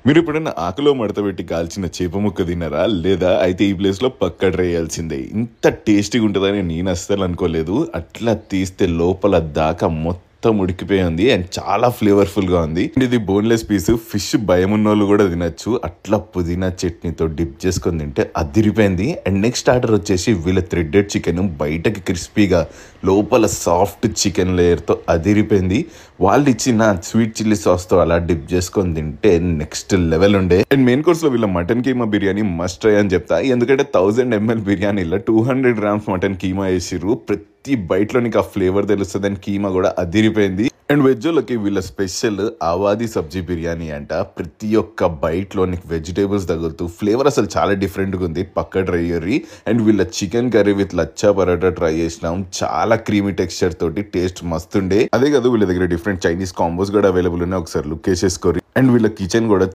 మీరు ఎప్పుడైనా ఆకులో మడతపెట్టి కాల్చిన చేప ముక్క తిన్నారా? లేదా? అయితే ఈ ప్లేస్‌లో పక్కా ట్రై చేయాల్సిందే. ఇంత టేస్టీగా ఉంటదని నేను అస్సలు అనుకోలేదు. అట్లా తీస్తే లోపల దాకా మొత్తం ఉడికిపోయి ఉంది అండ్ చాలా ఫ్లేవర్‌ఫుల్‌గా ఉంది. అండ్ ఇది బోన్‌లెస్ పీస్. ఫిష్ భయమున్నోళ్ళు కూడా తినొచ్చు. అట్లా పుదీనా చట్నీతో డిప్ చేసుకొని తింటే అదిరిపోయింది. అండ్ నెక్స్ట్ ఆర్డర్ వచ్చేసి వీళ్ళ థ్రెడెడ్ చికెన్ బయటకి క్రిస్పీగా లోపల సాఫ్ట్ చికెన్ లేయర్తో అదిరిపోయింది. వాళ్ళు ఇచ్చిన స్వీట్ చిల్లీ సాస్తో అలా డిప్ చేసుకొని తింటే నెక్స్ట్ లెవెల్ ఉండే. అండ్ మెయిన్ కోర్స్ లో వీళ్ళ mutton keema biryani must try అని చెప్తా. ఎందుకంటే 1000 ml బిర్యానీలో 200 grams మటన్ కీమా వేసిర్రు. ప్రతి బైట్ లో నీకు ఆ ఫ్లేవర్ తెలుస్తుంది. అండ్ కీమా కూడా అదిరిపోయింది. అండ్ వెజ్ వాళ్ళకి వీళ్ళ స్పెషల్ ఆవాది సబ్జీ బిర్యానీ అంట. ప్రతి ఒక్క బైట్ లో నీకు వెజిటేబుల్స్ తగులుతూ ఫ్లేవర్ అసలు చాలా డిఫరెంట్ గా ఉంది. పక్క ట్రై చేయర్రి. అండ్ వీళ్ళ chicken curry with lachha paratha try చేసినాం. చాలా క్రీమీ టెక్స్చర్ తోటి టేస్ట్ మస్తుండే. అదే కాదు వీళ్ళ దగ్గర డిఫరెంట్ చైనీస్ కాంబోస్ కూడా అవైలబుల్ ఉన్నాయి. ఒకసారి లుక్ వేసేసుకోరి. అండ్ వీళ్ళ కిచెన్ కూడా